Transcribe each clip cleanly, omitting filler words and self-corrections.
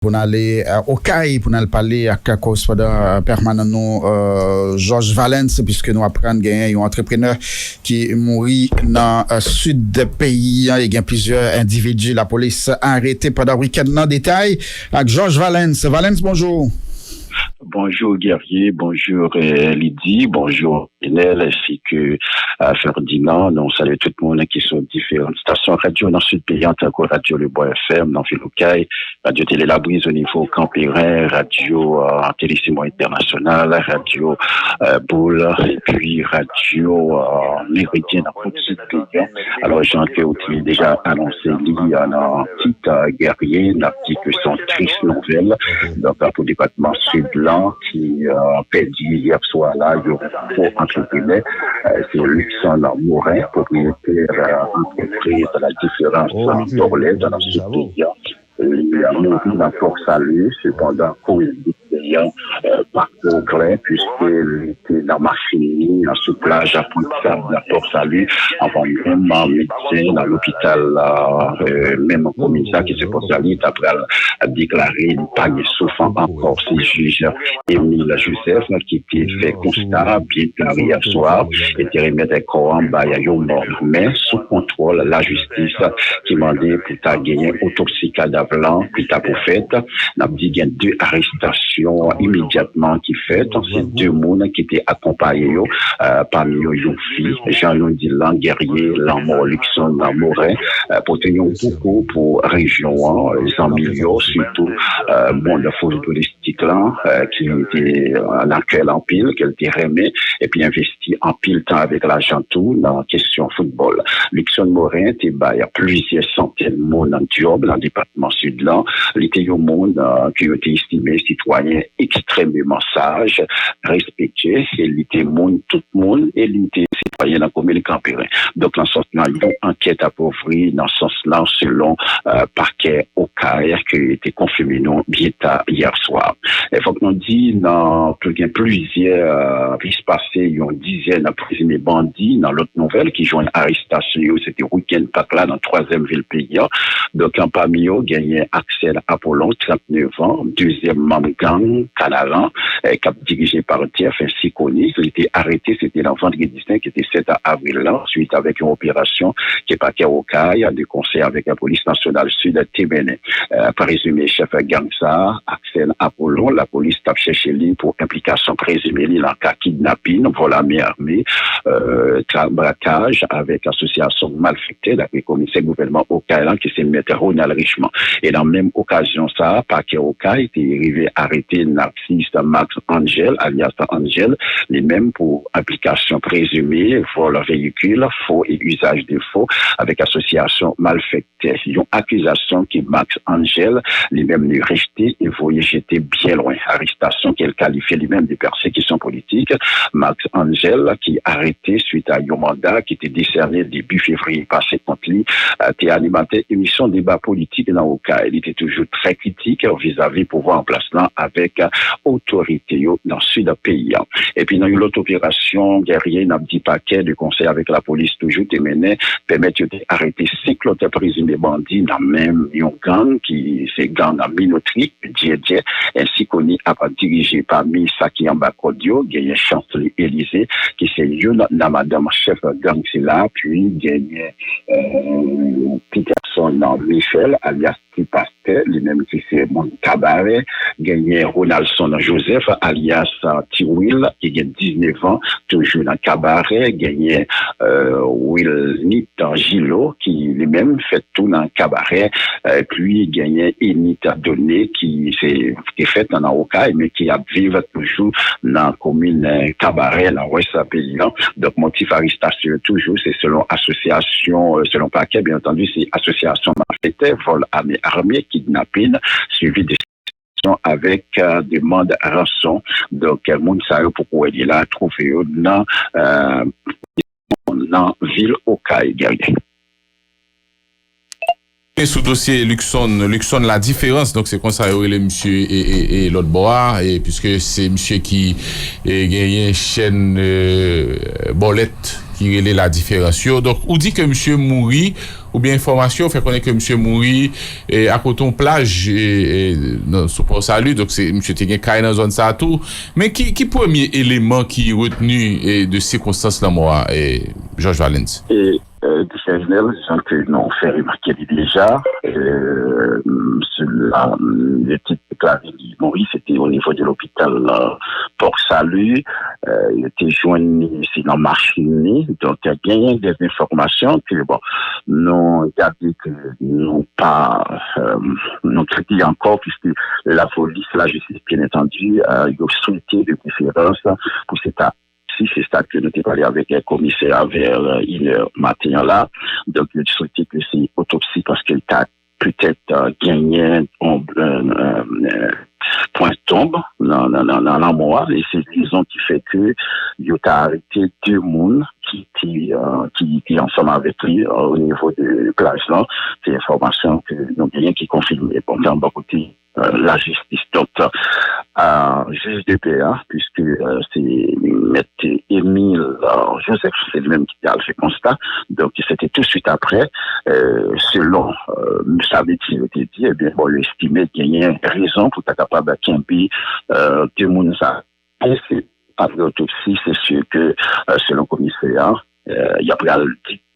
Pour aller au CAI, pour nous parler à le correspondant permanent nous, Georges Valence, puisque nous apprenons qu'il y a un entrepreneur qui est mort dans le sud du pays. Il y a plusieurs individus, la police a arrêté pendant le week-end. Dans détail, avec Georges Valence. Valence, bonjour. Bonjour Guerrier, bonjour Lydie, bonjour Enel, ainsi que Ferdinand. Nous saluons tout le monde qui sont différentes stations radio dans le sud pays, en tant que Radio Le Bois FM, dans Villoucaille, Radio Télé La Brise au niveau Campérin, Radio Télésimo International, Radio Boule, et puis Radio Méridien dans tout le sud pays. Alors, j'en ai aussi déjà annoncé il y a un petit Guerrier, une petite son triste nouvelle, donc pour le département sud-là, qui a perdu hier soir là, il y a faux entrepreneur, c'est Luxon Morin, propriétaire entreprise de la différence d'Orlais dans le sud-pays. Il a mouru dans Port-Salut, cependant, Covid par progrès, puisqu'il était dans Marchini, en sous-plage à Pointe-Sable, à Port-Salut, avant même en médecin, dans l'hôpital, même en commissaire qui s'est Port-Salut, après déclaré, il n'y a pas de souffrance encore, c'est juge Émile Joseph, qui était fait constat, bien clair hier soir, était remis à corps en bas, il y a eu mort, mais sous contrôle, la justice, qui demandait pour ta gagner autopsie cadavre blanc, puis ta pour fait, n'a dit qu'il y a 2 arrestations immédiatement qui fait, c'est 2 monde qui étaient accompagnés, parmi eux, une fille, Jean-Louis Dylan, Guerrier, Lamor, Luxon, Morin, pour tenir beaucoup pour région, les milieux, surtout, monde footballistique là, qui était en accueil en pile, qu'elle était remis, et puis investi en pile temps avec l'argent tout, dans la question football. Luxon Morin, il y a plusieurs centaines de monde en job, dans le département sud-là, il était un monde qui a été estimé citoyen extrêmement sage, respectueux, il était monde, tout le monde, et il était citoyen dans la commune Campérin. Donc, dans ce sens-là, il y a une enquête appauvrie, dans ce sens-là, selon parquet au CAIR, qui a été confirmé non, bien tard hier soir. Il faut que nous disions, dans plusieurs risques passés, il y a une dizaine de présumés bandits, dans l'autre nouvelle, qui jouent une arrestation, c'était week-end pas là, dans la 3e ville pays. Donc, en parmi eux, gagné Axel Apollon, 39 ans, deuxième membre gang, Canaran, qui a dirigé par TF, ainsi connu. Il était arrêté, c'était le vendredi 5, qui était 7 avril là, suite avec une opération qui est partie au CAI, de concert avec la police nationale sud de Téméné. Présumé chef gang ça, Axel Apollon, la police tape cherché lui pour implication présumée, il a cas kidnapping, vol à main armée, braquage avec association malfaitée, d'après le commissaire gouvernement au CAI, qui s'est mis Ronald Richemont. Et dans la même occasion, ça, parquet au CAI était arrivé à arrêter Narcisse Max Angel, alias Angel, les mêmes pour implication présumée, vol véhicule, faux et usage de faux, avec association malfaitée. Une accusation qui Max Angel, les mêmes ne resté et voyez j'étais bien loin. Arrestation qu'elle qualifiait lui-même de persécution politique. Max Angel, qui arrêté suite à un mandat qui était décerné début février passé contre lui, qui alimenté émission débat politique dans le cas. Il était toujours très critique vis-à-vis pouvoir en place là avec autorité dans le sud du pays. Et puis dans une autre opération, guerrier n'a dit paquet de conseil avec la police toujours terminé, permettre d'arrêter 5 autres présumés bandits dans même un gang qui c'est gang à minotrique, Dieu, ainsi qu'on y a dirigé parmi Saki Ambakodio, gagné Chancelier Élysée, qui c'est une madame chef gang c'est là, puis gagné Peterson Michel, alias Pasteur, lui-même qui c'est mon cabaret, gagné Ronaldson Joseph, alias Tiwil, qui a 19 ans, toujours dans cabaret, gagné Will Nit Gilo, qui lui-même fait tout dans cabaret, puis gagné Enita Donné, qui est fait dans Okai, mais qui a vivre toujours dans la commune cabaret, dans l'ouest pays. Donc, motif arrestation, toujours, c'est selon association, selon paquet, bien entendu, c'est association malfaitée, vol armé, kidnapping, suivi de avec demande à rançon. Donc, monde savait pourquoi il est là, trouvé dans ville au Caille. Sous dossier Luxon la différence, donc c'est comme ça les monsieur et l'autre bois, et puisque c'est monsieur qui gagne une chaîne bolette qui relève la différence. Donc, on dit que monsieur mourit ou bien information fait connaître que monsieur Mouri à Coton plage et sous Port Salut, donc c'est monsieur Téguin Kaye dans zone ça tout, mais qui premier élément qui retenu de circonstances la mort et Georges Valens? Discernel, que nous fait remarquer déjà, le titre déclaré de Maurice, c'était au niveau de l'hôpital Port-Salut, il était joint ici dans Marchini, donc il y a bien des informations que, bon, nous gardons que nous pas, nous traitons encore, puisque la police, la justice, bien entendu, a souhaité de préférence pour cet acte. C'est ça que nous avons parlé avec un commissaire vers 1h matin là. Donc, je souhaitais que c'est autopsie parce qu'il a peut-être gagné un point tombe dans la mort. Et c'est raison qui fait que il a arrêté 2 personnes qui étaient ensemble avec lui au niveau de plage là. C'est l'information que nous avons qui confirme. Bon, dans beaucoup côté la justice. Donc, juge de paix, puisque c'est Maître Émile Joseph, c'est lui-même qui a fait constat. Donc, c'était tout de suite après, selon sa médecine, dit, eh bien, bon, il estimait qu'il y a une raison pour être capable d'acquérir deux personnes. Et c'est après l'autopsie, c'est sûr que, selon le commissaire, il y a pas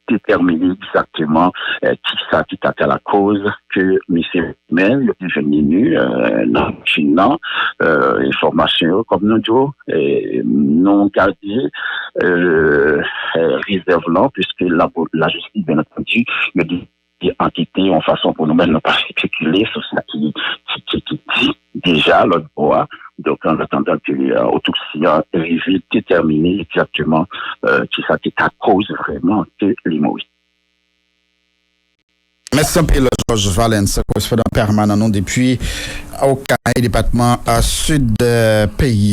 déterminer exactement qui t'a fait la cause que M. Mel est devenu non information comme nous disons non gardé réserve là puisque la justice bien entendu me dit entité en façon pour nous-mêmes ne pas spéculer sur ça qui dit déjà l'autre bois. Donc, en attendant que l'autopsie arrive déterminer exactement qui ça qui est à cause vraiment de l'hémorragie. Merci un peu, Georges Valens, correspondant permanent depuis au département sud pays.